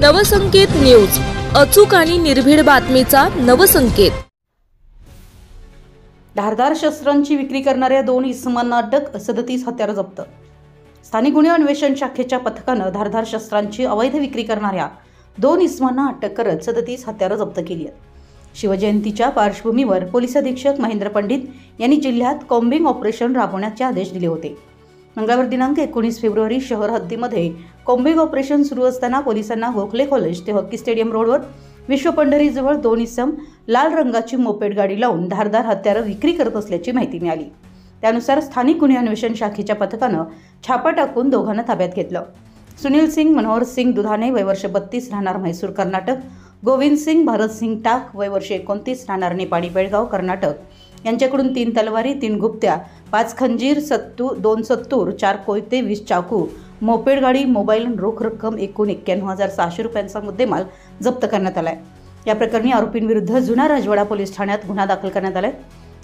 Navsanket news, अचूक आणि निर्भीड बातमीचा नवसंकेत। धारदार शस्त्रांची विक्री करणाऱ्या 2 इसमांना अटक, 37 हत्यारं जप्त। स्थानिक गुन्हे अन्वेषण शाखेच्या पथकानं धारदार शस्त्रांची अवैध विक्री करणाऱ्या 2 इसमांना अटक करत 37 हत्यारं जप्त केली आहेत। शिवजयंतीच्या पार्श्वभूमीवर पोलीस अधीक्षक महेंद्र पंडित यांनी जिल्ह्यात कॉम्बिंग ऑपरेशन राबवण्याचे आदेश दिले होते। मंगळवार दिनांक 19 फेब्रुवारी शहर हद्दीमध्ये कॉम्बिंग ऑपरेशन सुरू असताना पोलिसांना गोखले कॉलेज ते हॉकी स्टेडियम रोडवर विश्व पंढरीजवळ 2 इसम लाल रंगाची मोपेड गाडी लावून धारदार हत्यारं विक्री करत असल्याची माहिती मिळाली। त्यानुसार स्थानिक गुन्हे अन्वेषण शाखेच्या पथकानं छापा टाकून दोघांना ताब्यात घेतलं। सुनील सिंग मनोहर सिंग दुधाने वय वर्ष 32 राहणार म्हैसूर कर्नाटक, गोविंद सिंग भारत सिंग टाक वय वर्ष 29 राहणार नेपाळी बेळगाव कर्नाटक यांच्याकडून 3 तलवारी, 3 गुप्त्या, 5 खंजीर, 2 सत्तूर, 4 कोयते, 20 चाकू, मोपेड गाडी, मोबाईल, रोख रक्कम एकूण 91,600 रुपयांचा मुद्देमाल जप्त करण्यात आलाय। या प्रकरणी आरोपींविरुद्ध जुना राजवाडा पोलीस ठाण्यात गुन्हा दाखल करण्यात आलाय।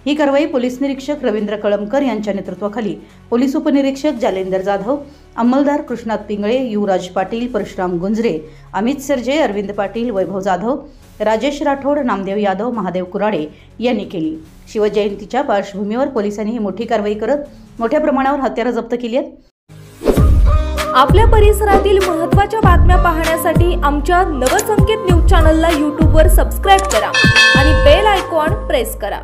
ही कारवाई पोलीस निरीक्षक रवींद्र कळमकर यांच्या नेतृत्वाखाली पोलीस उपनिरीक्षक जालेंदर जाधव, अंमलदार कृष्णात पिंगळे, युवराज पाटील, परशुराम गुंजरे, अमित सरजे, अरविंद पाटील, वैभव जाधव, राजेश राठोड, नामदेव यादव, महादेव कुराडे यांनी केली। शिवजयंतीच्या पार्श्वभूमीवर पोलिसांनी ही मोठी कारवाई करत मोठ्या प्रमाणावर हत्यारं जप्त केली आहेत। आपल्या परिसरातील महत्त्वाच्या बातम्या पाहण्यासाठी आमच्या नवसंकेत न्यूज चॅनलला YouTube वर सबस्क्राइब करा आणि बेल आयकॉन प्रेस करा।